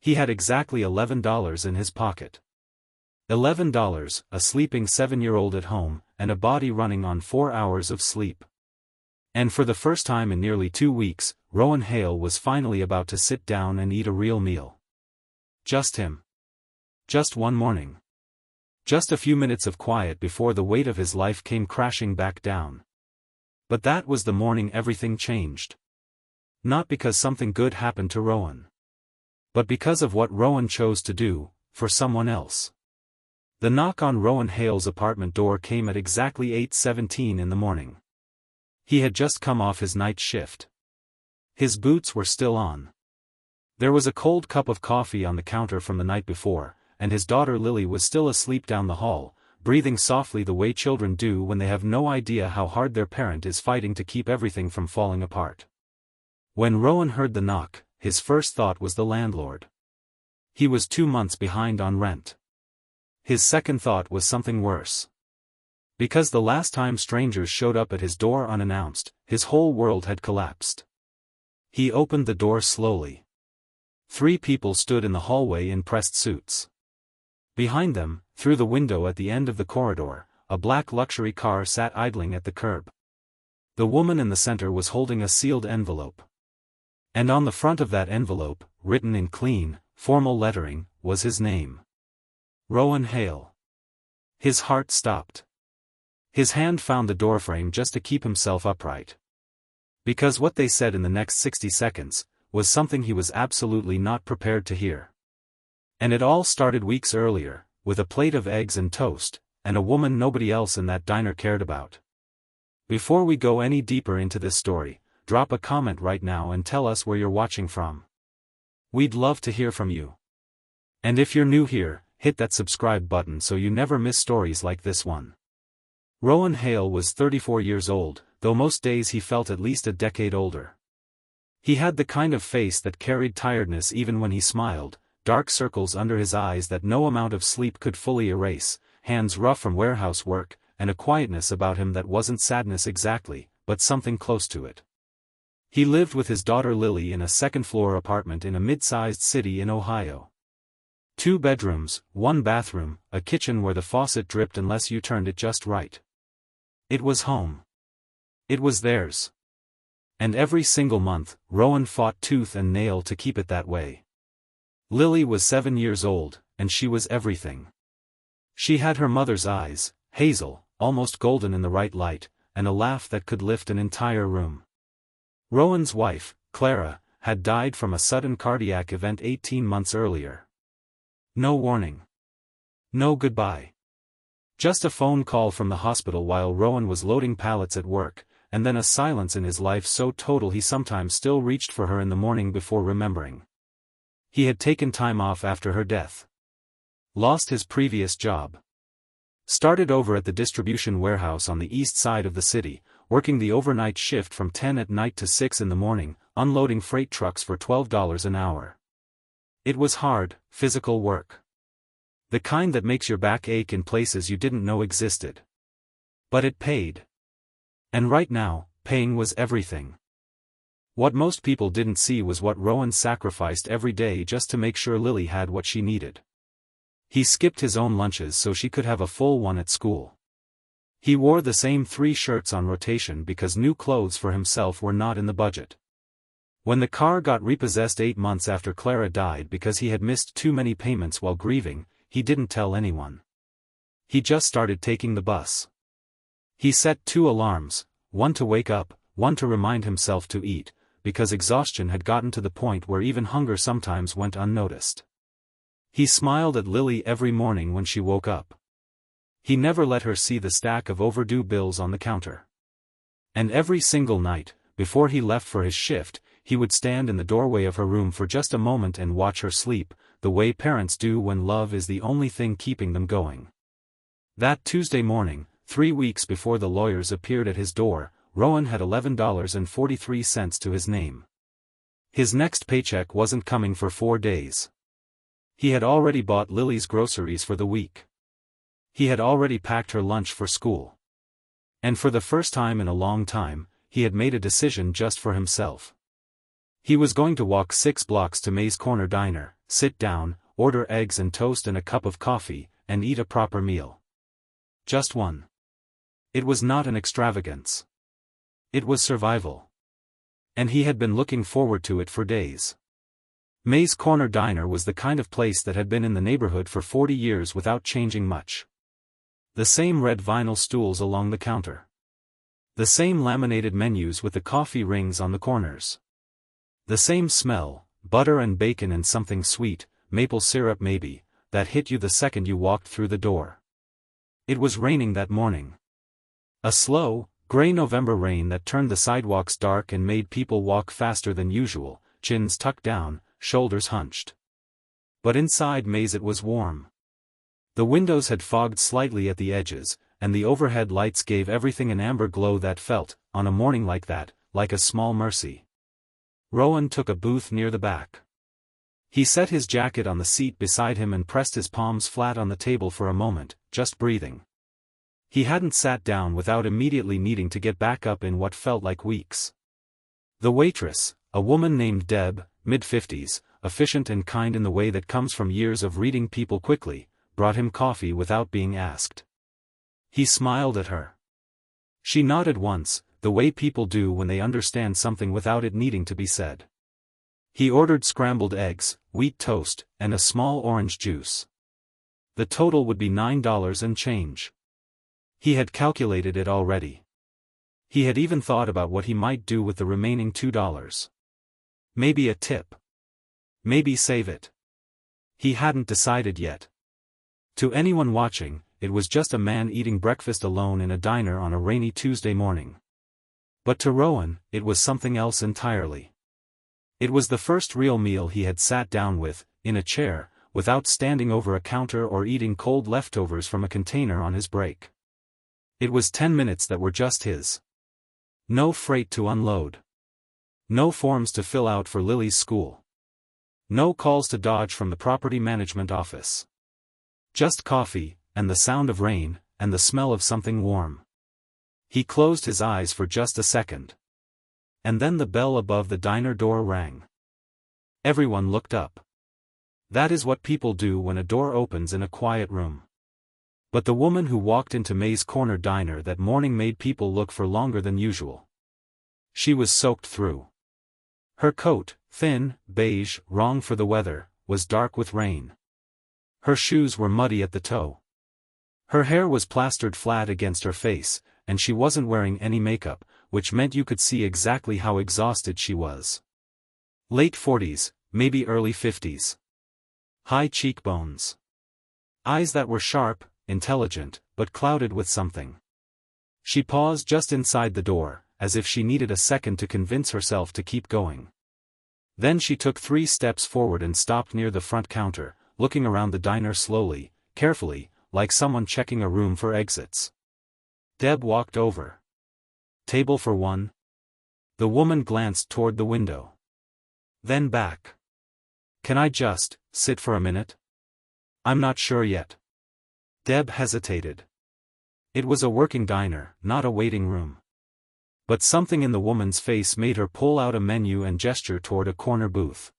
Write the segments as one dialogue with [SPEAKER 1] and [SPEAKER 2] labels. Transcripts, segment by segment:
[SPEAKER 1] He had exactly $11 in his pocket. $11, a sleeping 7-year-old at home, and a body running on 4 hours of sleep. And for the first time in nearly 2 weeks, Rowan Hale was finally about to sit down and eat a real meal. Just him. Just one morning. Just a few minutes of quiet before the weight of his life came crashing back down. But that was the morning everything changed. Not because something good happened to Rowan, but because of what Rowan chose to do, for someone else. The knock on Rowan Hale's apartment door came at exactly 8:17 in the morning. He had just come off his night shift. His boots were still on. There was a cold cup of coffee on the counter from the night before, and his daughter Lily was still asleep down the hall, breathing softly the way children do when they have no idea how hard their parent is fighting to keep everything from falling apart. When Rowan heard the knock, his first thought was the landlord. He was 2 months behind on rent. His second thought was something worse. Because the last time strangers showed up at his door unannounced, his whole world had collapsed. He opened the door slowly. 3 people stood in the hallway in pressed suits. Behind them, through the window at the end of the corridor, a black luxury car sat idling at the curb. The woman in the center was holding a sealed envelope. And on the front of that envelope, written in clean, formal lettering, was his name. Rowan Hale. His heart stopped. His hand found the doorframe just to keep himself upright. Because what they said in the next 60 seconds, was something he was absolutely not prepared to hear. And it all started weeks earlier, with a plate of eggs and toast, and a woman nobody else in that diner cared about. Before we go any deeper into this story, drop a comment right now and tell us where you're watching from. We'd love to hear from you. And if you're new here, hit that subscribe button so you never miss stories like this one. Rowan Hale was 34 years old, though most days he felt at least a decade older. He had the kind of face that carried tiredness even when he smiled, dark circles under his eyes that no amount of sleep could fully erase, hands rough from warehouse work, and a quietness about him that wasn't sadness exactly, but something close to it. He lived with his daughter Lily in a second-floor apartment in a mid-sized city in Ohio. 2 bedrooms, 1 bathroom, a kitchen where the faucet dripped unless you turned it just right. It was home. It was theirs. And every single month, Rowan fought tooth and nail to keep it that way. Lily was 7 years old, and she was everything. She had her mother's eyes, hazel, almost golden in the right light, and a laugh that could lift an entire room. Rowan's wife, Clara, had died from a sudden cardiac event 18 months earlier. No warning. No goodbye. Just a phone call from the hospital while Rowan was loading pallets at work, and then a silence in his life so total he sometimes still reached for her in the morning before remembering. He had taken time off after her death. Lost his previous job. Started over at the distribution warehouse on the east side of the city, working the overnight shift from 10 at night to 6 in the morning, unloading freight trucks for $12 an hour. It was hard, physical work. The kind that makes your back ache in places you didn't know existed. But it paid. And right now, paying was everything. What most people didn't see was what Rowan sacrificed every day just to make sure Lily had what she needed. He skipped his own lunches so she could have a full one at school. He wore the same 3 shirts on rotation because new clothes for himself were not in the budget. When the car got repossessed 8 months after Clara died because he had missed too many payments while grieving, he didn't tell anyone. He just started taking the bus. He set 2 alarms, one to wake up, one to remind himself to eat, because exhaustion had gotten to the point where even hunger sometimes went unnoticed. He smiled at Lily every morning when she woke up. He never let her see the stack of overdue bills on the counter. And every single night, before he left for his shift, he would stand in the doorway of her room for just a moment and watch her sleep, the way parents do when love is the only thing keeping them going. That Tuesday morning, 3 weeks before the lawyers appeared at his door, Rowan had $11.43 to his name. His next paycheck wasn't coming for 4 days. He had already bought Lily's groceries for the week. He had already packed her lunch for school. And for the first time in a long time, he had made a decision just for himself. He was going to walk 6 blocks to May's Corner Diner, sit down, order eggs and toast and a cup of coffee, and eat a proper meal. Just one. It was not an extravagance. It was survival. And he had been looking forward to it for days. May's Corner Diner was the kind of place that had been in the neighborhood for 40 years without changing much. The same red vinyl stools along the counter. The same laminated menus with the coffee rings on the corners. The same smell, butter and bacon and something sweet, maple syrup maybe, that hit you the second you walked through the door. It was raining that morning. A slow, gray November rain that turned the sidewalks dark and made people walk faster than usual, chins tucked down, shoulders hunched. But inside May's it was warm. The windows had fogged slightly at the edges, and the overhead lights gave everything an amber glow that felt, on a morning like that, like a small mercy. Rowan took a booth near the back. He set his jacket on the seat beside him and pressed his palms flat on the table for a moment, just breathing. He hadn't sat down without immediately needing to get back up in what felt like weeks. The waitress, a woman named Deb, mid-50s, efficient and kind in the way that comes from years of reading people quickly, brought him coffee without being asked. He smiled at her. She nodded once, the way people do when they understand something without it needing to be said. He ordered scrambled eggs, wheat toast, and a small orange juice. The total would be $9 and change. He had calculated it already. He had even thought about what he might do with the remaining $2. Maybe a tip. Maybe save it. He hadn't decided yet. To anyone watching, it was just a man eating breakfast alone in a diner on a rainy Tuesday morning. But to Rowan, it was something else entirely. It was the first real meal he had sat down with, in a chair, without standing over a counter or eating cold leftovers from a container on his break. It was 10 minutes that were just his. No freight to unload. No forms to fill out for Lily's school. No calls to dodge from the property management office. Just coffee, and the sound of rain, and the smell of something warm. He closed his eyes for just a second. And then the bell above the diner door rang. Everyone looked up. That is what people do when a door opens in a quiet room. But the woman who walked into May's Corner Diner that morning made people look for longer than usual. She was soaked through. Her coat, thin, beige, wrong for the weather, was dark with rain. Her shoes were muddy at the toe. Her hair was plastered flat against her face, and she wasn't wearing any makeup, which meant you could see exactly how exhausted she was. Late 40s, maybe early 50s. High cheekbones. Eyes that were sharp, intelligent, but clouded with something. She paused just inside the door, as if she needed a second to convince herself to keep going. Then she took 3 steps forward and stopped near the front counter, looking around the diner slowly, carefully, like someone checking a room for exits. Deb walked over. Table for one? The woman glanced toward the window. Then back. Can I just sit for a minute? I'm not sure yet. Deb hesitated. It was a working diner, not a waiting room. But something in the woman's face made her pull out a menu and gesture toward a corner booth.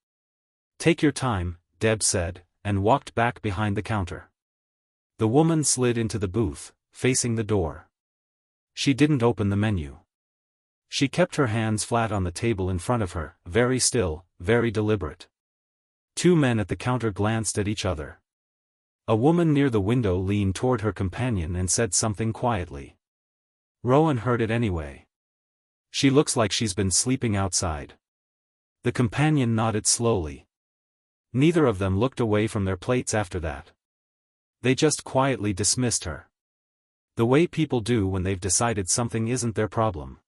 [SPEAKER 1] Take your time, Deb said, and walked back behind the counter. The woman slid into the booth, facing the door. She didn't open the menu. She kept her hands flat on the table in front of her, very still, very deliberate. 2 men at the counter glanced at each other. A woman near the window leaned toward her companion and said something quietly. Rowan heard it anyway. She looks like she's been sleeping outside. The companion nodded slowly. Neither of them looked away from their plates after that. They just quietly dismissed her. The way people do when they've decided something isn't their problem.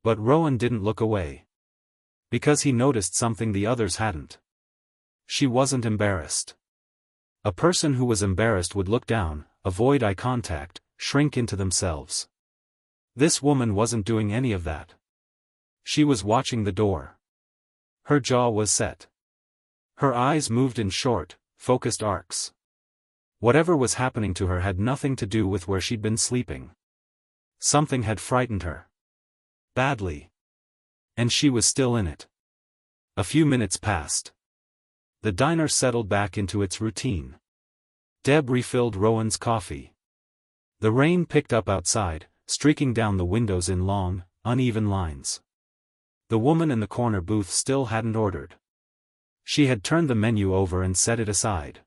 [SPEAKER 1] But Rowan didn't look away. Because he noticed something the others hadn't. She wasn't embarrassed. A person who was embarrassed would look down, avoid eye contact, shrink into themselves. This woman wasn't doing any of that. She was watching the door. Her jaw was set. Her eyes moved in short, focused arcs. Whatever was happening to her had nothing to do with where she'd been sleeping. Something had frightened her. Badly. And she was still in it. A few minutes passed. The diner settled back into its routine. Deb refilled Rowan's coffee. The rain picked up outside, streaking down the windows in long, uneven lines. The woman in the corner booth still hadn't ordered. She had turned the menu over and set it aside.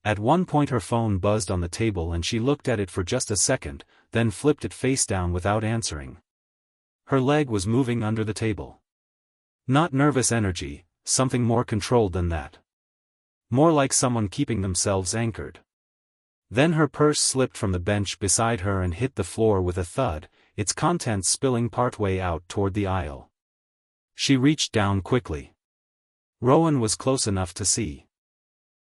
[SPEAKER 1] At one point her phone buzzed on the table and she looked at it for just a second, then flipped it face down without answering. Her leg was moving under the table. Not nervous energy, something more controlled than that. More like someone keeping themselves anchored. Then her purse slipped from the bench beside her and hit the floor with a thud, its contents spilling partway out toward the aisle. She reached down quickly. Rowan was close enough to see.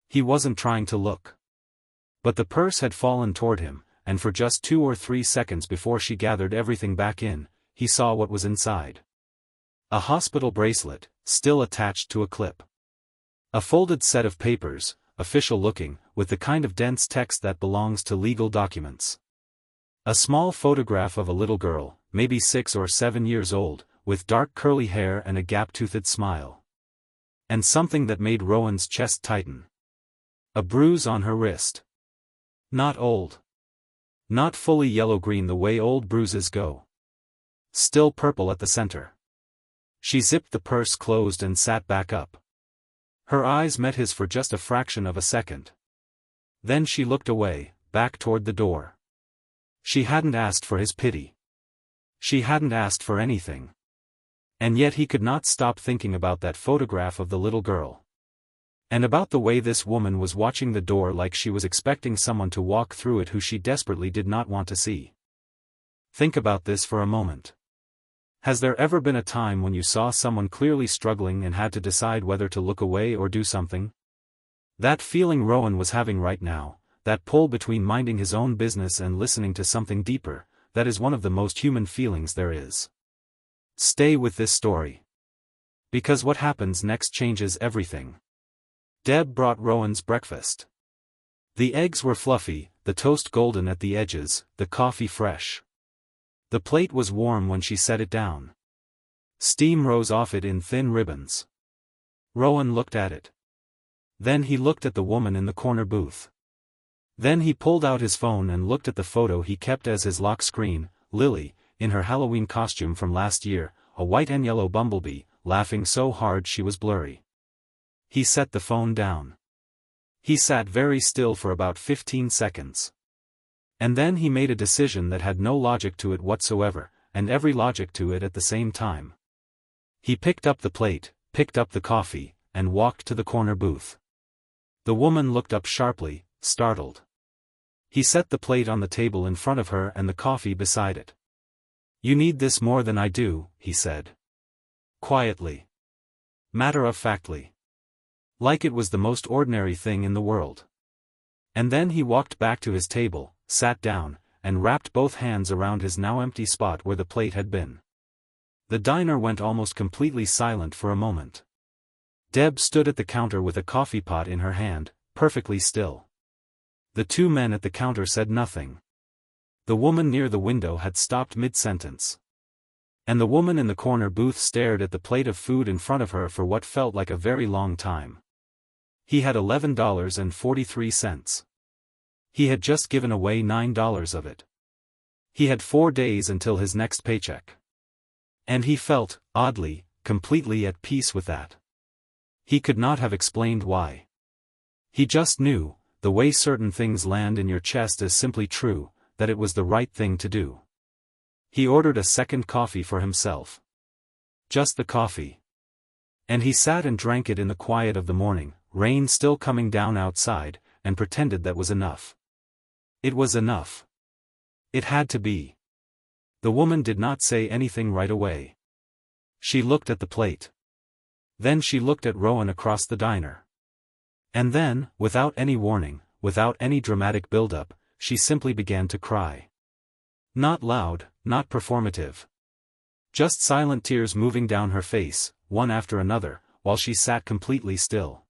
[SPEAKER 1] He wasn't trying to look. But the purse had fallen toward him, and for just 2 or 3 seconds before she gathered everything back in, he saw what was inside. A hospital bracelet, still attached to a clip. A folded set of papers, official looking, with the kind of dense text that belongs to legal documents. A small photograph of a little girl, maybe 6 or 7 years old, with dark curly hair and a gap-toothed smile. And something that made Rowan's chest tighten. A bruise on her wrist. Not old. Not fully yellow-green the way old bruises go. Still purple at the center. She zipped the purse closed and sat back up. Her eyes met his for just a fraction of a second. Then she looked away, back toward the door. She hadn't asked for his pity. She hadn't asked for anything. And yet he could not stop thinking about that photograph of the little girl. And about the way this woman was watching the door like she was expecting someone to walk through it who she desperately did not want to see. Think about this for a moment. Has there ever been a time when you saw someone clearly struggling and had to decide whether to look away or do something? That feeling Rowan was having right now, that pull between minding his own business and listening to something deeper, that is one of the most human feelings there is. Stay with this story. Because what happens next changes everything. Deb brought Rowan's breakfast. The eggs were fluffy, the toast golden at the edges, the coffee fresh. The plate was warm when she set it down. Steam rose off it in thin ribbons. Rowan looked at it. Then he looked at the woman in the corner booth. Then he pulled out his phone and looked at the photo he kept as his lock screen, Lily, in her Halloween costume from last year, a white and yellow bumblebee, laughing so hard she was blurry. He set the phone down. He sat very still for about 15 seconds. And then he made a decision that had no logic to it whatsoever, and every logic to it at the same time. He picked up the plate, picked up the coffee, and walked to the corner booth. The woman looked up sharply, startled. He set the plate on the table in front of her and the coffee beside it. "You need this more than I do," he said. Quietly. Matter-of-factly. Like it was the most ordinary thing in the world. And then he walked back to his table, sat down, and wrapped both hands around his now empty spot where the plate had been. The diner went almost completely silent for a moment. Deb stood at the counter with a coffee pot in her hand, perfectly still. The 2 men at the counter said nothing. The woman near the window had stopped mid-sentence. And the woman in the corner booth stared at the plate of food in front of her for what felt like a very long time. He had $11.43. He had just given away $9 of it. He had 4 days until his next paycheck. And he felt, oddly, completely at peace with that. He could not have explained why. He just knew, the way certain things land in your chest is simply true, that it was the right thing to do. He ordered a second coffee for himself. Just the coffee. And he sat and drank it in the quiet of the morning, rain still coming down outside, and pretended that was enough. It was enough. It had to be. The woman did not say anything right away. She looked at the plate. Then she looked at Rowan across the diner. And then, without any warning, without any dramatic build-up, she simply began to cry. Not loud, not performative. Just silent tears moving down her face, one after another, while she sat completely still.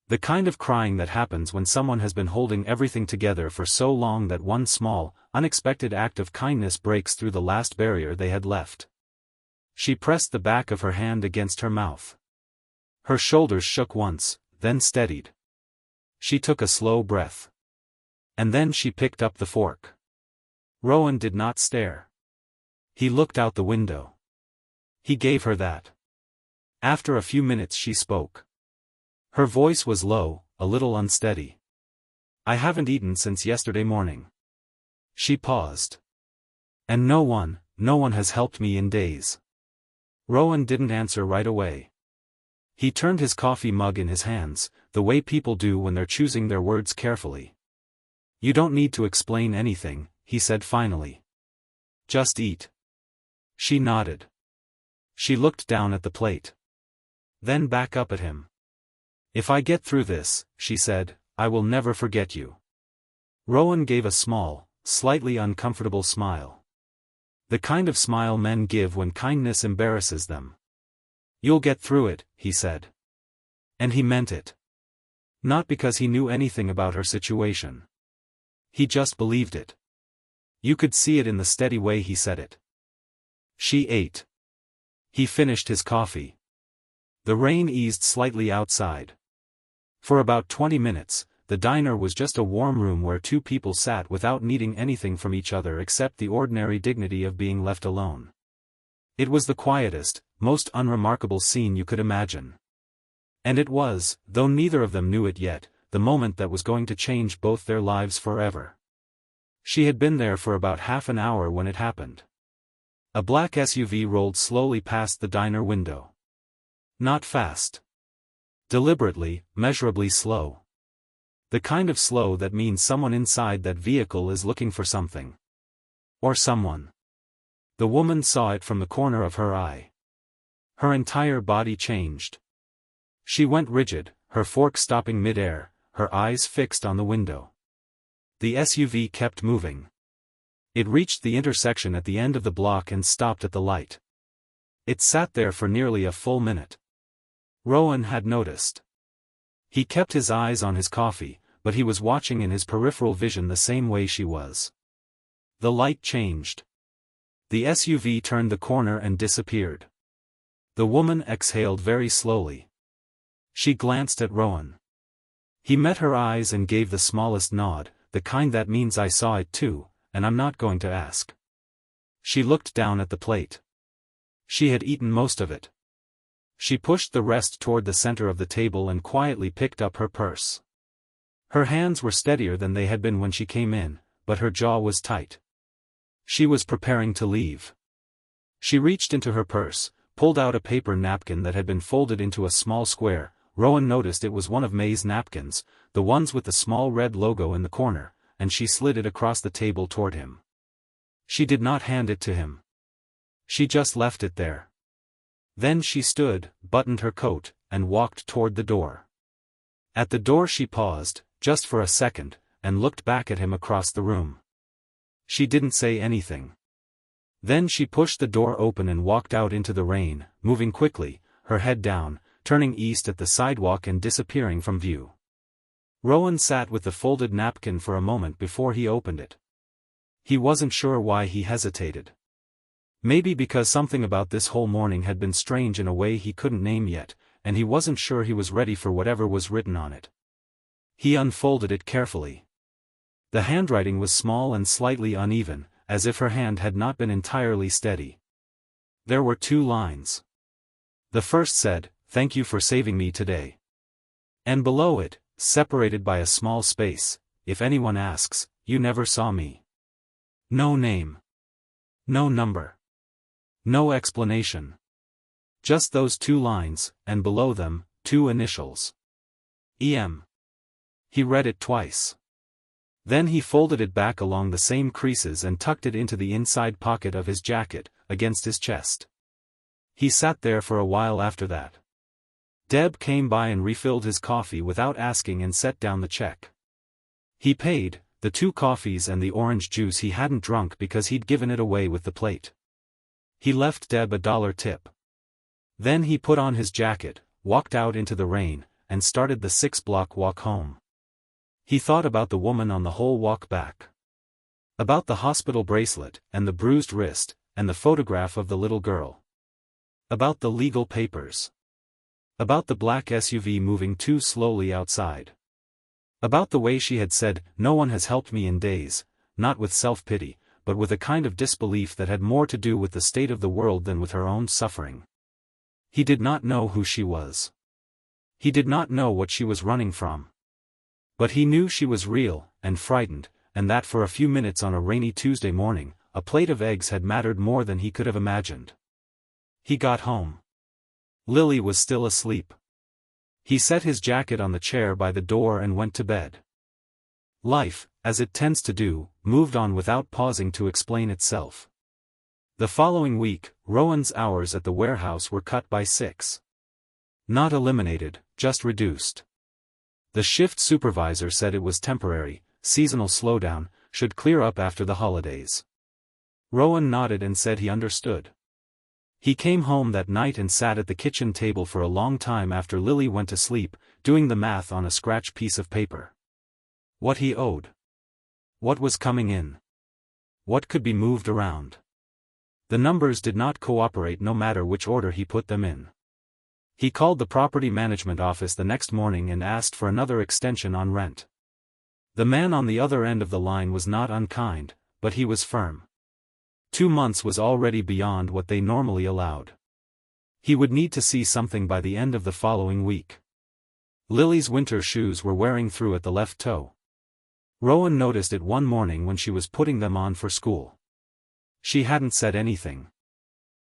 [SPEAKER 1] The kind of crying that happens when someone has been holding everything together for so long that one small, unexpected act of kindness breaks through the last barrier they had left. She pressed the back of her hand against her mouth. Her shoulders shook once, then steadied. She took a slow breath. And then she picked up the fork. Rowan did not stare. He looked out the window. He gave her that. After a few minutes she spoke. Her voice was low, a little unsteady. I haven't eaten since yesterday morning. She paused. And no one has helped me in days. Rowan didn't answer right away. He turned his coffee mug in his hands, the way people do when they're choosing their words carefully. You don't need to explain anything, he said finally. Just eat. She nodded. She looked down at the plate. Then back up at him. If I get through this, she said, I will never forget you. Rowan gave a small, slightly uncomfortable smile. The kind of smile men give when kindness embarrasses them. You'll get through it, he said. And he meant it. Not because he knew anything about her situation. He just believed it. You could see it in the steady way he said it. She ate. He finished his coffee. The rain eased slightly outside. For about 20 minutes, the diner was just a warm room where two people sat without needing anything from each other except the ordinary dignity of being left alone. It was the quietest, most unremarkable scene you could imagine. And it was, though neither of them knew it yet, the moment that was going to change both their lives forever. She had been there for about half an hour when it happened. A black SUV rolled slowly past the diner window. Not fast. Deliberately, measurably slow. The kind of slow that means someone inside that vehicle is looking for something. Or someone. The woman saw it from the corner of her eye. Her entire body changed. She went rigid, her fork stopping mid-air, her eyes fixed on the window. The SUV kept moving. It reached the intersection at the end of the block and stopped at the light. It sat there for nearly a full minute. Rowan had noticed. He kept his eyes on his coffee, but he was watching in his peripheral vision the same way she was. The light changed. The SUV turned the corner and disappeared. The woman exhaled very slowly. She glanced at Rowan. He met her eyes and gave the smallest nod, the kind that means I saw it too, and I'm not going to ask. She looked down at the plate. She had eaten most of it. She pushed the rest toward the center of the table and quietly picked up her purse. Her hands were steadier than they had been when she came in, but her jaw was tight. She was preparing to leave. She reached into her purse, pulled out a paper napkin that had been folded into a small square. Rowan noticed it was one of May's napkins, the ones with the small red logo in the corner, and she slid it across the table toward him. She did not hand it to him. She just left it there. Then she stood, buttoned her coat, and walked toward the door. At the door she paused, just for a second, and looked back at him across the room. She didn't say anything. Then she pushed the door open and walked out into the rain, moving quickly, her head down, turning east at the sidewalk and disappearing from view. Rowan sat with the folded napkin for a moment before he opened it. He wasn't sure why he hesitated. Maybe because something about this whole morning had been strange in a way he couldn't name yet, and he wasn't sure he was ready for whatever was written on it. He unfolded it carefully. The handwriting was small and slightly uneven, as if her hand had not been entirely steady. There were 2 lines. The first said, "Thank you for saving me today." And below it, separated by a small space, "If anyone asks, you never saw me." No name. No number. No explanation. Just those 2 lines, and below them, 2 initials. E.M. He read it twice. Then he folded it back along the same creases and tucked it into the inside pocket of his jacket, against his chest. He sat there for a while after that. Deb came by and refilled his coffee without asking and set down the check. He paid, the 2 coffees and the orange juice he hadn't drunk because he'd given it away with the plate. He left Deb a $1 tip. Then he put on his jacket, walked out into the rain, and started the 6-block walk home. He thought about the woman on the whole walk back. About the hospital bracelet, and the bruised wrist, and the photograph of the little girl. About the legal papers. About the black SUV moving too slowly outside. About the way she had said, "No one has helped me in days," not with self-pity, but with a kind of disbelief that had more to do with the state of the world than with her own suffering. He did not know who she was. He did not know what she was running from. But he knew she was real, and frightened, and that for a few minutes on a rainy Tuesday morning, a plate of eggs had mattered more than he could have imagined. He got home. Lily was still asleep. He set his jacket on the chair by the door and went to bed. Life, as it tends to do, moved on without pausing to explain itself. The following week, Rowan's hours at the warehouse were cut by 6. Not eliminated, just reduced. The shift supervisor said it was temporary, seasonal slowdown, should clear up after the holidays. Rowan nodded and said he understood. He came home that night and sat at the kitchen table for a long time after Lily went to sleep, doing the math on a scratch piece of paper. What he owed. What was coming in. What could be moved around. The numbers did not cooperate no matter which order he put them in. He called the property management office the next morning and asked for another extension on rent. The man on the other end of the line was not unkind, but he was firm. 2 months was already beyond what they normally allowed. He would need to see something by the end of the following week. Lily's winter shoes were wearing through at the left toe. Rowan noticed it one morning when she was putting them on for school. She hadn't said anything.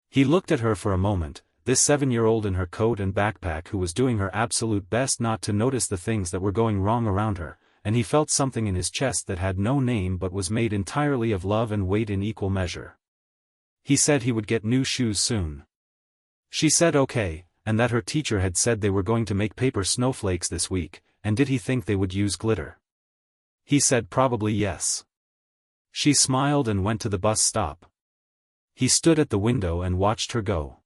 [SPEAKER 1] He looked at her for a moment, this 7-year-old in her coat and backpack who was doing her absolute best not to notice the things that were going wrong around her, and he felt something in his chest that had no name but was made entirely of love and weight in equal measure. He said he would get new shoes soon. She said okay, and that her teacher had said they were going to make paper snowflakes this week, and did he think they would use glitter? He said probably yes. She smiled and went to the bus stop. He stood at the window and watched her go.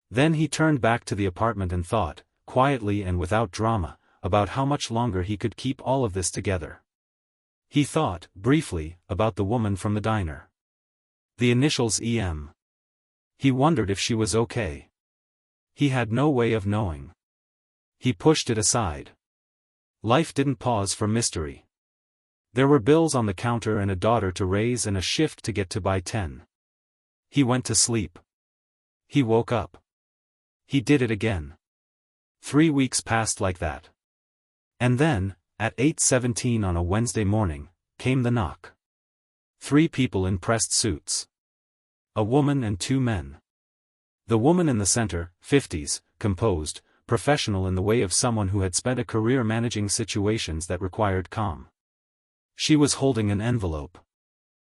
[SPEAKER 1] Then he turned back to the apartment and thought, quietly and without drama, about how much longer he could keep all of this together. He thought, briefly, about the woman from the diner. The initials EM. He wondered if she was okay. He had no way of knowing. He pushed it aside. Life didn't pause for mystery. There were bills on the counter and a daughter to raise and a shift to get to by 10. He went to sleep. He woke up. He did it again. 3 weeks passed like that. And then, at 8:17 on a Wednesday morning, came the knock. 3 people in pressed suits. A woman and 2 men. The woman in the center, 50s, composed, professional in the way of someone who had spent a career managing situations that required calm. She was holding an envelope.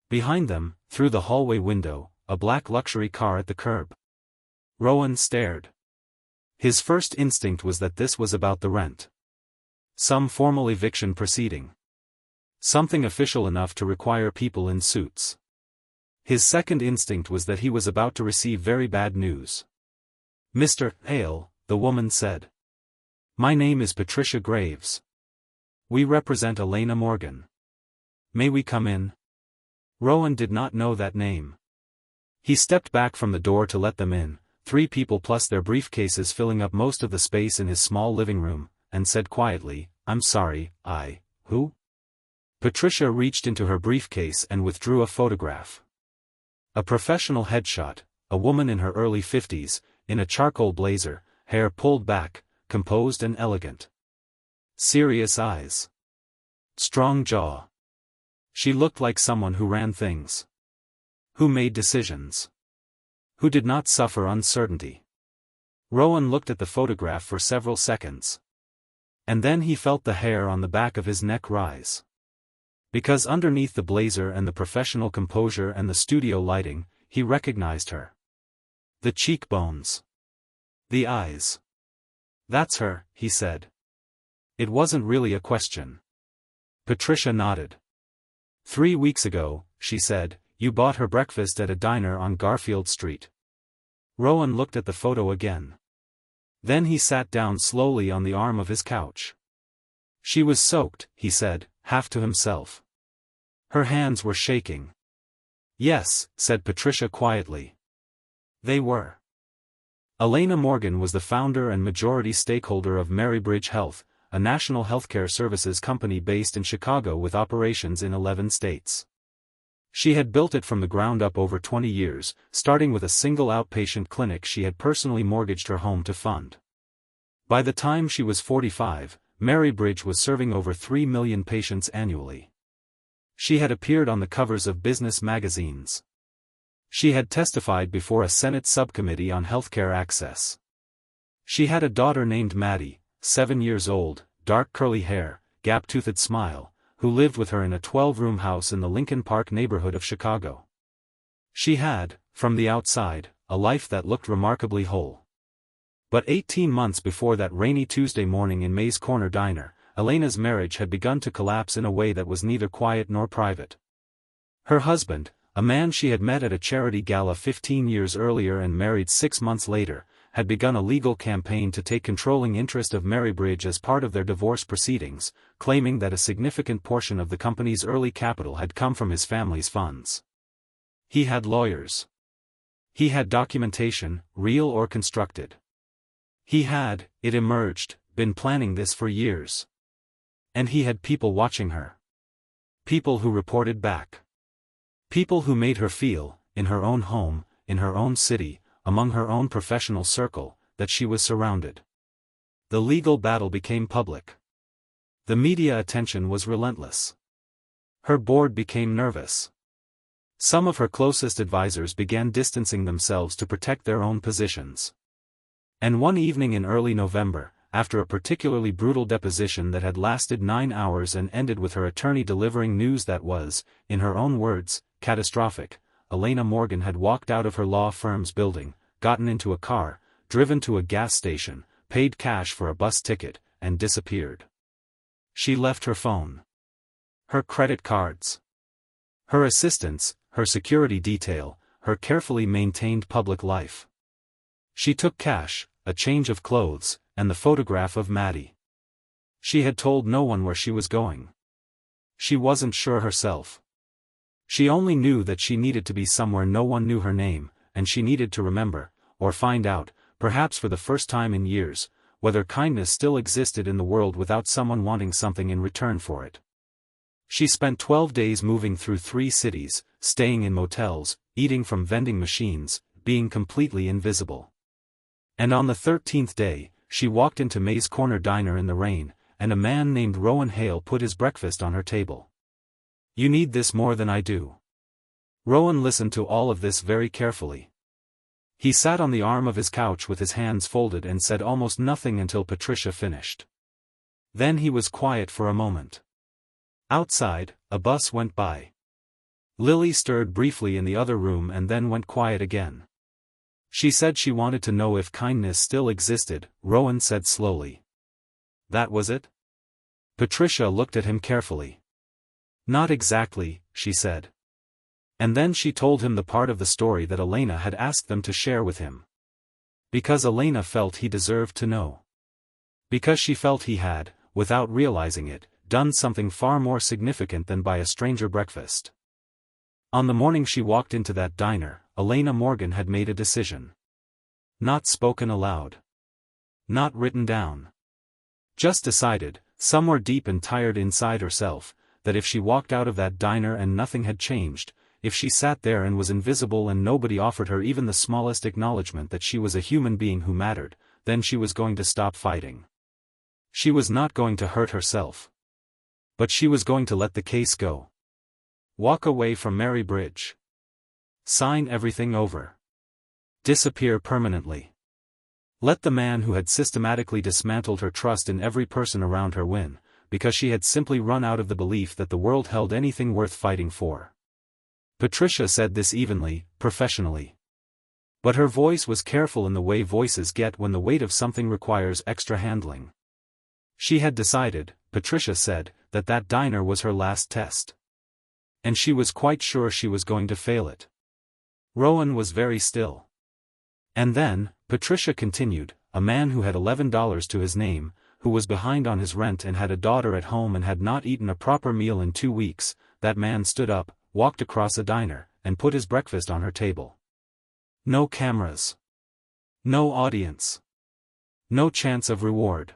[SPEAKER 1] Behind them, through the hallway window, a black luxury car at the curb. Rowan stared. His first instinct was that this was about the rent. Some formal eviction proceeding. Something official enough to require people in suits. His second instinct was that he was about to receive very bad news. "Mr. Hale," the woman said. "My name is Patricia Graves. We represent Elena Morgan. May we come in?" Rowan did not know that name. He stepped back from the door to let them in, 3 people plus their briefcases filling up most of the space in his small living room, and said quietly, "I'm sorry, who?" Patricia reached into her briefcase and withdrew a photograph. A professional headshot, a woman in her early 50s, in a charcoal blazer, hair pulled back, composed and elegant. Serious eyes. Strong jaw. She looked like someone who ran things. Who made decisions. Who did not suffer uncertainty. Rowan looked at the photograph for several seconds. And then he felt the hair on the back of his neck rise. Because underneath the blazer and the professional composure and the studio lighting, he recognized her. The cheekbones. The eyes. "That's her," he said. It wasn't really a question. Patricia nodded. 3 weeks ago, she said, you bought her breakfast at a diner on Garfield Street. Rowan looked at the photo again. Then he sat down slowly on the arm of his couch. She was soaked, he said, half to himself. Her hands were shaking. Yes, said Patricia quietly. They were. Elena Morgan was the founder and majority stakeholder of Marybridge Health, a national healthcare services company based in Chicago with operations in 11 states. She had built it from the ground up over 20 years, starting with a single outpatient clinic she had personally mortgaged her home to fund. By the time she was 45, Marybridge was serving over 3 million patients annually. She had appeared on the covers of business magazines. She had testified before a Senate subcommittee on healthcare access. She had a daughter named Maddie, 7 years old, dark curly hair, gap-toothed smile, who lived with her in a 12-room house in the Lincoln Park neighborhood of Chicago. She had, from the outside, a life that looked remarkably whole. But 18 months before that rainy Tuesday morning in May's Corner Diner, Elena's marriage had begun to collapse in a way that was neither quiet nor private. Her husband, a man she had met at a charity gala 15 years earlier and married 6 months later, had begun a legal campaign to take controlling interest of Marybridge as part of their divorce proceedings, claiming that a significant portion of the company's early capital had come from his family's funds. He had lawyers. He had documentation, real or constructed. He had, it emerged, been planning this for years. And he had people watching her. People who reported back. People who made her feel, in her own home, in her own city, among her own professional circle, that she was surrounded. The legal battle became public. The media attention was relentless. Her board became nervous. Some of her closest advisors began distancing themselves to protect their own positions. And one evening in early November, after a particularly brutal deposition that had lasted 9 hours and ended with her attorney delivering news that was, in her own words, catastrophic, Elena Morgan had walked out of her law firm's building, gotten into a car, driven to a gas station, paid cash for a bus ticket, and disappeared. She left her phone, her credit cards, her assistants, her security detail, her carefully maintained public life. She took cash, a change of clothes, and the photograph of Maddie. She had told no one where she was going. She wasn't sure herself. She only knew that she needed to be somewhere no one knew her name, and she needed to remember, or find out, perhaps for the first time in years, whether kindness still existed in the world without someone wanting something in return for it. She spent 12 days moving through 3 cities, staying in motels, eating from vending machines, being completely invisible. And on the 13th day, she walked into May's Corner Diner in the rain, and a man named Rowan Hale put his breakfast on her table. "You need this more than I do." Rowan listened to all of this very carefully. He sat on the arm of his couch with his hands folded and said almost nothing until Patricia finished. Then he was quiet for a moment. Outside, a bus went by. Lily stirred briefly in the other room and then went quiet again. She said she wanted to know if kindness still existed, Rowan said slowly. That was it? Patricia looked at him carefully. Not exactly, she said. And then she told him the part of the story that Elena had asked them to share with him. Because Elena felt he deserved to know. Because she felt he had, without realizing it, done something far more significant than buy a stranger breakfast. On the morning she walked into that diner, Elena Morgan had made a decision. Not spoken aloud. Not written down. Just decided, somewhere deep and tired inside herself, that if she walked out of that diner and nothing had changed, if she sat there and was invisible and nobody offered her even the smallest acknowledgement that she was a human being who mattered, then she was going to stop fighting. She was not going to hurt herself. But she was going to let the case go. Walk away from Marybridge. Sign everything over. Disappear permanently. Let the man who had systematically dismantled her trust in every person around her win, because she had simply run out of the belief that the world held anything worth fighting for. Patricia said this evenly, professionally. But her voice was careful in the way voices get when the weight of something requires extra handling. She had decided, Patricia said, that that diner was her last test. And she was quite sure she was going to fail it. Rowan was very still. And then, Patricia continued, a man who had $11 to his name, who was behind on his rent and had a daughter at home and had not eaten a proper meal in 2 weeks, that man stood up, walked across a diner, and put his breakfast on her table. No cameras. No audience. No chance of reward.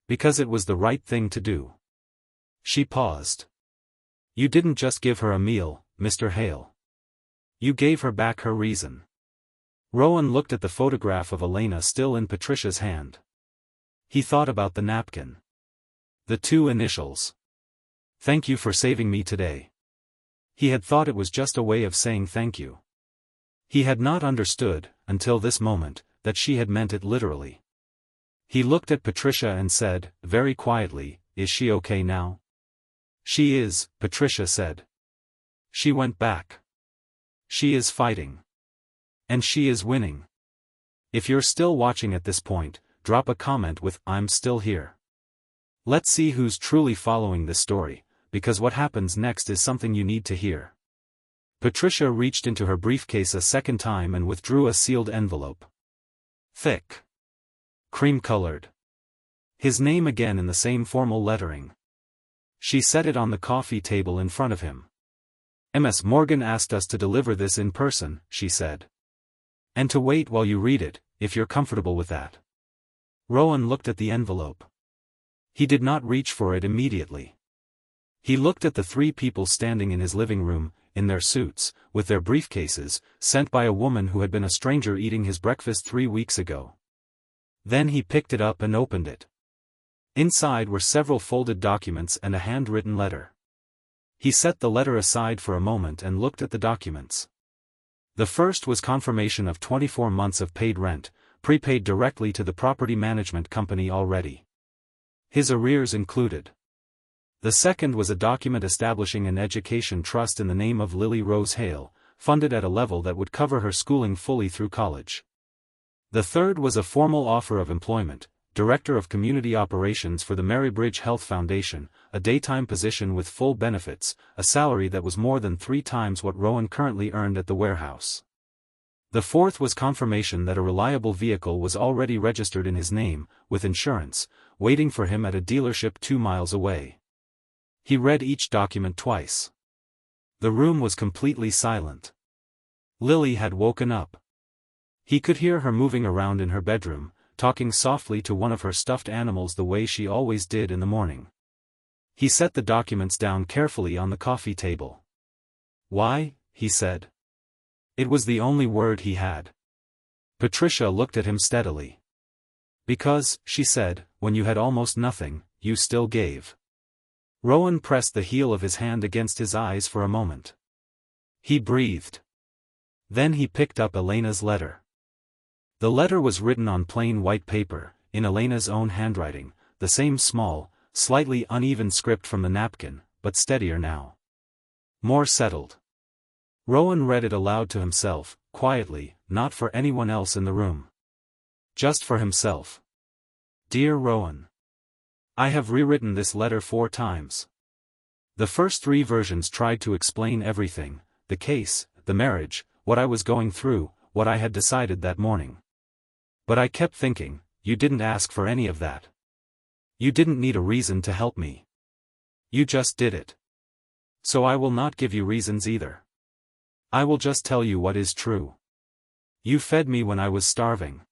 [SPEAKER 1] Because it was the right thing to do. She paused. You didn't just give her a meal, Mr. Hale. You gave her back her reason. Rowan looked at the photograph of Elena still in Patricia's hand. He thought about the napkin. The two initials. Thank you for saving me today. He had thought it was just a way of saying thank you. He had not understood, until this moment, that she had meant it literally. He looked at Patricia and said, very quietly, "Is she okay now?" "She is," Patricia said. She went back. "She is fighting. And she is winning." If you're still watching at this point, drop a comment with "I'm still here." Let's see who's truly following this story, because what happens next is something you need to hear. Patricia reached into her briefcase a second time and withdrew a sealed envelope. Thick. Cream-colored. His name again in the same formal lettering. She set it on the coffee table in front of him. "Ms. Morgan asked us to deliver this in person," she said. "And to wait while you read it, if you're comfortable with that." Rowan looked at the envelope. He did not reach for it immediately. He looked at the three people standing in his living room, in their suits, with their briefcases, sent by a woman who had been a stranger eating his breakfast 3 weeks ago. Then he picked it up and opened it. Inside were several folded documents and a handwritten letter. He set the letter aside for a moment and looked at the documents. The first was confirmation of 24 months of paid rent, prepaid directly to the property management company already. His arrears included. The second was a document establishing an education trust in the name of Lily Rose Hale, funded at a level that would cover her schooling fully through college. The third was a formal offer of employment, Director of Community Operations for the Marybridge Health Foundation, a daytime position with full benefits, a salary that was more than 3 times what Rowan currently earned at the warehouse. The fourth was confirmation that a reliable vehicle was already registered in his name, with insurance, waiting for him at a dealership 2 miles away. He read each document twice. The room was completely silent. Lily had woken up. He could hear her moving around in her bedroom, talking softly to one of her stuffed animals the way she always did in the morning. He set the documents down carefully on the coffee table. "Why?" he said. It was the only word he had. Patricia looked at him steadily. "Because," she said, "when you had almost nothing, you still gave." Rowan pressed the heel of his hand against his eyes for a moment. He breathed. Then he picked up Elena's letter. The letter was written on plain white paper, in Elena's own handwriting, the same small, slightly uneven script from the napkin, but steadier now. More settled. Rowan read it aloud to himself, quietly, not for anyone else in the room. Just for himself. "Dear Rowan. I have rewritten this letter 4 times. The first 3 versions tried to explain everything, the case, the marriage, what I was going through, what I had decided that morning. But I kept thinking, you didn't ask for any of that. You didn't need a reason to help me. You just did it. So I will not give you reasons either. I will just tell you what is true. You fed me when I was starving.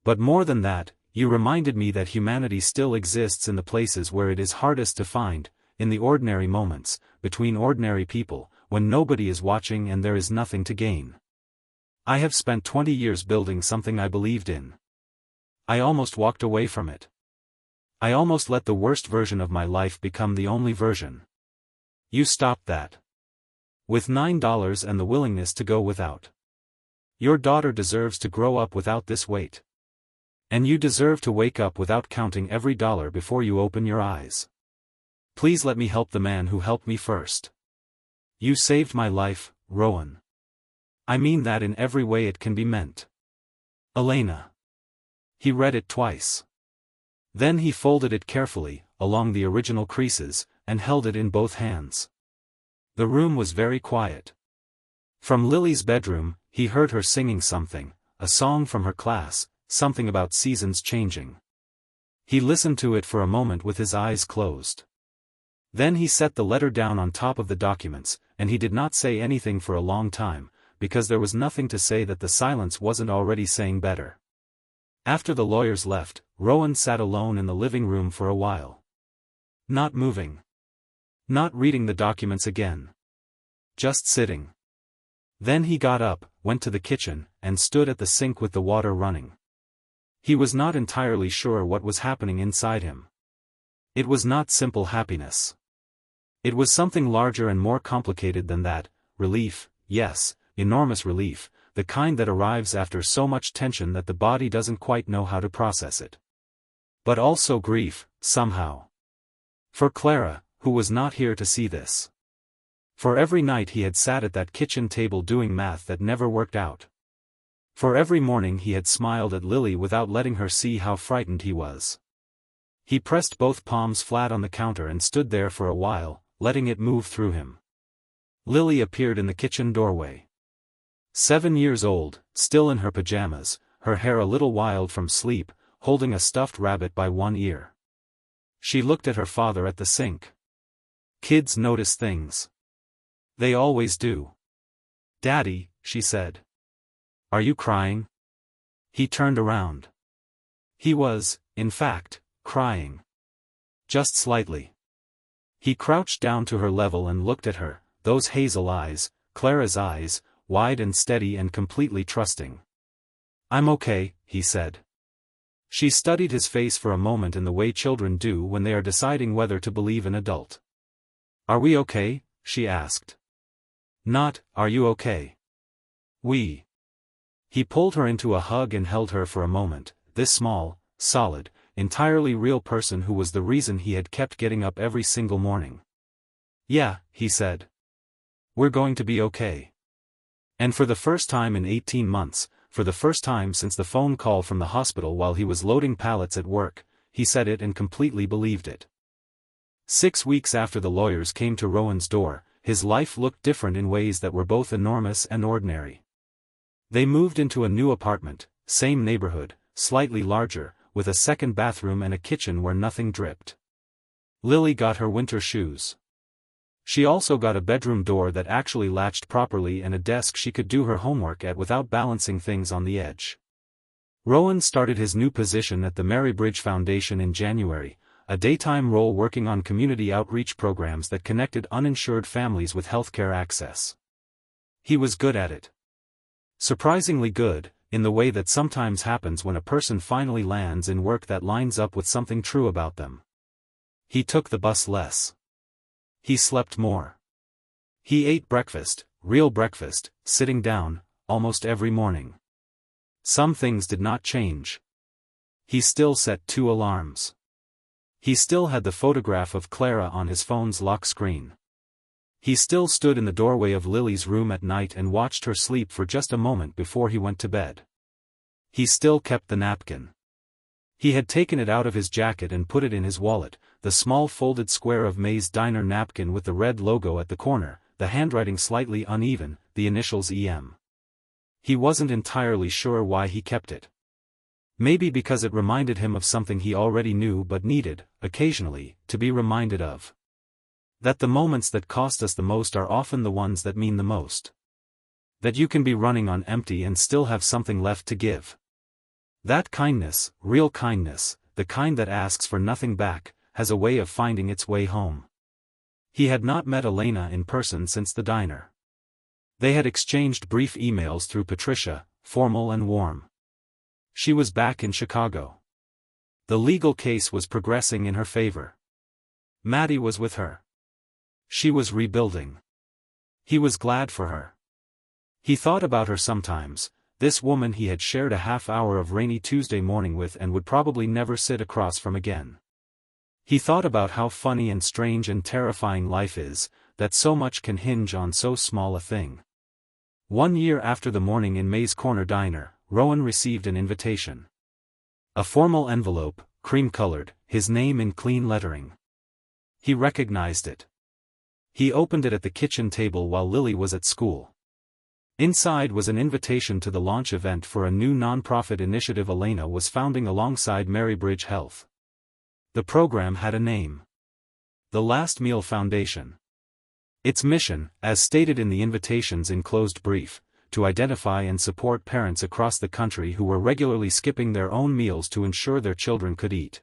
[SPEAKER 1] But more than that, you reminded me that humanity still exists in the places where it is hardest to find, in the ordinary moments, between ordinary people, when nobody is watching and there is nothing to gain. I have spent 20 years building something I believed in. I almost walked away from it. I almost let the worst version of my life become the only version. You stopped that. With $9 and the willingness to go without. Your daughter deserves to grow up without this weight. And you deserve to wake up without counting every dollar before you open your eyes. Please let me help the man who helped me first. You saved my life, Rowan. I mean that in every way it can be meant. Elena." He read it twice. Then he folded it carefully, along the original creases, and held it in both hands. The room was very quiet. From Lily's bedroom, he heard her singing something, a song from her class, something about seasons changing. He listened to it for a moment with his eyes closed. Then he set the letter down on top of the documents, and he did not say anything for a long time, because there was nothing to say that the silence wasn't already saying better. After the lawyers left, Rowan sat alone in the living room for a while. Not moving. Not reading the documents again. Just sitting. Then he got up, went to the kitchen, and stood at the sink with the water running. He was not entirely sure what was happening inside him. It was not simple happiness. It was something larger and more complicated than that. Relief, yes, enormous relief, the kind that arrives after so much tension that the body doesn't quite know how to process it. But also grief, somehow. For Clara, who was not here to see this. For every night he had sat at that kitchen table doing math that never worked out. For every morning he had smiled at Lily without letting her see how frightened he was. He pressed both palms flat on the counter and stood there for a while, letting it move through him. Lily appeared in the kitchen doorway. 7 years old, still in her pajamas, her hair a little wild from sleep, holding a stuffed rabbit by one ear. She looked at her father at the sink. Kids notice things. They always do. "Daddy," she said. "Are you crying?" He turned around. He was, in fact, crying. Just slightly. He crouched down to her level and looked at her, those hazel eyes, Clara's eyes, wide and steady and completely trusting. "I'm okay," he said. She studied his face for a moment in the way children do when they are deciding whether to believe an adult. "Are we okay?" she asked. Not, "Are you okay?" "We." He pulled her into a hug and held her for a moment, this small, solid, entirely real person who was the reason he had kept getting up every single morning. "Yeah," he said. "We're going to be okay." And for the first time in 18 months, for the first time since the phone call from the hospital while he was loading pallets at work, he said it and completely believed it. 6 weeks after the lawyers came to Rowan's door, his life looked different in ways that were both enormous and ordinary. They moved into a new apartment, same neighborhood, slightly larger, with a second bathroom and a kitchen where nothing dripped. Lily got her winter shoes. She also got a bedroom door that actually latched properly and a desk she could do her homework at without balancing things on the edge. Rowan started his new position at the Mary Bridge Foundation in January, a daytime role working on community outreach programs that connected uninsured families with healthcare access. He was good at it. Surprisingly good, in the way that sometimes happens when a person finally lands in work that lines up with something true about them. He took the bus less. He slept more. He ate breakfast, real breakfast, sitting down, almost every morning. Some things did not change. He still set 2 alarms. He still had the photograph of Clara on his phone's lock screen. He still stood in the doorway of Lily's room at night and watched her sleep for just a moment before he went to bed. He still kept the napkin. He had taken it out of his jacket and put it in his wallet, the small folded square of May's Diner napkin with the red logo at the corner, the handwriting slightly uneven, the initials EM. He wasn't entirely sure why he kept it. Maybe because it reminded him of something he already knew but needed, occasionally, to be reminded of. That the moments that cost us the most are often the ones that mean the most. That you can be running on empty and still have something left to give. That kindness, real kindness, the kind that asks for nothing back, has a way of finding its way home. He had not met Elena in person since the diner. They had exchanged brief emails through Patricia, formal and warm. She was back in Chicago. The legal case was progressing in her favor. Maddie was with her. She was rebuilding. He was glad for her. He thought about her sometimes, this woman he had shared a half hour of rainy Tuesday morning with and would probably never sit across from again. He thought about how funny and strange and terrifying life is, that so much can hinge on so small a thing. 1 year after the morning in May's Corner Diner, Rowan received an invitation. A formal envelope, cream-colored, his name in clean lettering. He recognized it. He opened it at the kitchen table while Lily was at school. Inside was an invitation to the launch event for a new non-profit initiative Elena was founding alongside Mary Bridge Health. The program had a name. The Last Meal Foundation. Its mission, as stated in the invitation's enclosed brief, to identify and support parents across the country who were regularly skipping their own meals to ensure their children could eat.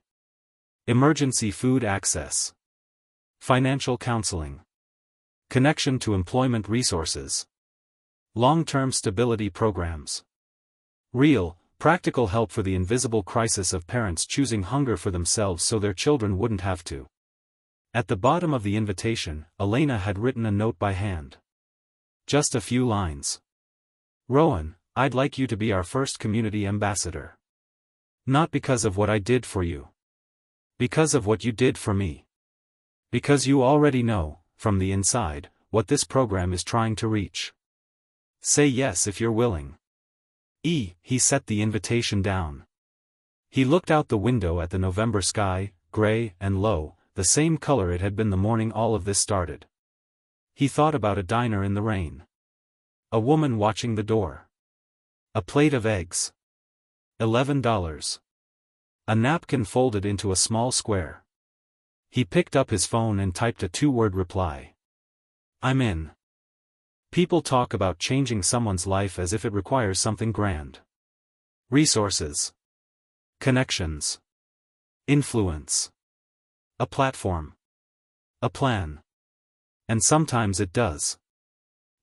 [SPEAKER 1] Emergency food access. Financial counseling. Connection to employment resources. Long-term stability programs. Real, practical help for the invisible crisis of parents choosing hunger for themselves so their children wouldn't have to. At the bottom of the invitation, Elena had written a note by hand. Just a few lines. Rowan, I'd like you to be our first community ambassador. Not because of what I did for you. Because of what you did for me. Because you already know, from the inside, what this program is trying to reach. Say yes if you're willing. He set the invitation down. He looked out the window at the November sky, gray and low, the same color it had been the morning all of this started. He thought about a diner in the rain. A woman watching the door. A plate of eggs. $11. A napkin folded into a small square. He picked up his phone and typed a 2-word reply. I'm in. People talk about changing someone's life as if it requires something grand. Resources. Connections. Influence. A platform. A plan. And sometimes it does.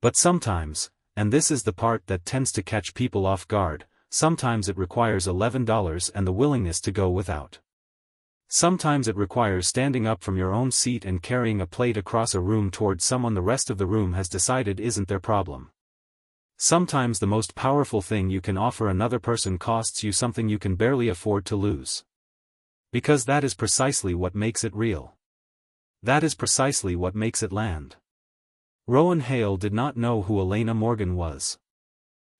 [SPEAKER 1] But sometimes, and this is the part that tends to catch people off guard, sometimes it requires $11 and the willingness to go without. Sometimes it requires standing up from your own seat and carrying a plate across a room towards someone the rest of the room has decided isn't their problem. Sometimes the most powerful thing you can offer another person costs you something you can barely afford to lose. Because that is precisely what makes it real. That is precisely what makes it land. Rowan Hale did not know who Elena Morgan was.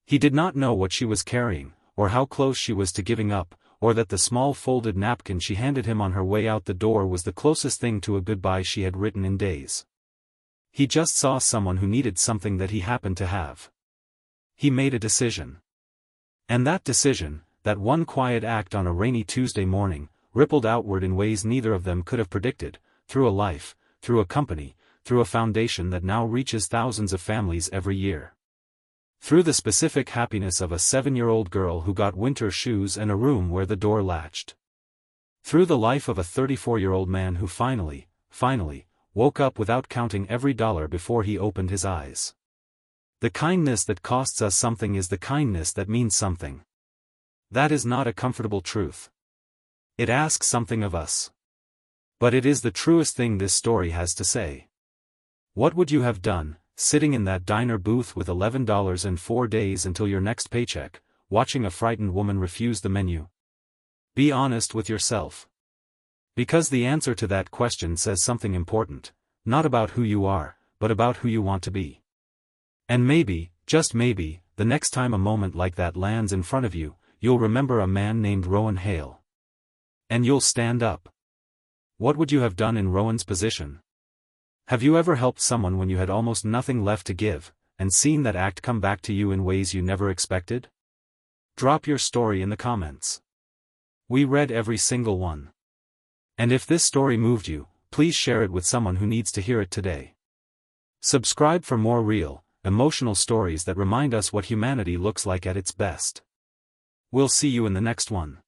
[SPEAKER 1] He did not know what she was carrying, or how close she was to giving up, or that the small folded napkin she handed him on her way out the door was the closest thing to a goodbye she had written in days. He just saw someone who needed something that he happened to have. He made a decision. And that decision, that one quiet act on a rainy Tuesday morning, rippled outward in ways neither of them could have predicted, through a life, through a company, through a foundation that now reaches thousands of families every year. Through the specific happiness of a 7-year-old girl who got winter shoes and a room where the door latched. Through the life of a 34-year-old man who finally, woke up without counting every dollar before he opened his eyes. The kindness that costs us something is the kindness that means something. That is not a comfortable truth. It asks something of us. But it is the truest thing this story has to say. What would you have done, sitting in that diner booth with $11 and 4 days until your next paycheck, watching a frightened woman refuse the menu? Be honest with yourself. Because the answer to that question says something important, not about who you are, but about who you want to be. And maybe, just maybe, the next time a moment like that lands in front of you, you'll remember a man named Rowan Hale. And you'll stand up. What would you have done in Rowan's position? Have you ever helped someone when you had almost nothing left to give, and seen that act come back to you in ways you never expected? Drop your story in the comments. We read every single one. And if this story moved you, please share it with someone who needs to hear it today. Subscribe for more real, emotional stories that remind us what humanity looks like at its best. We'll see you in the next one.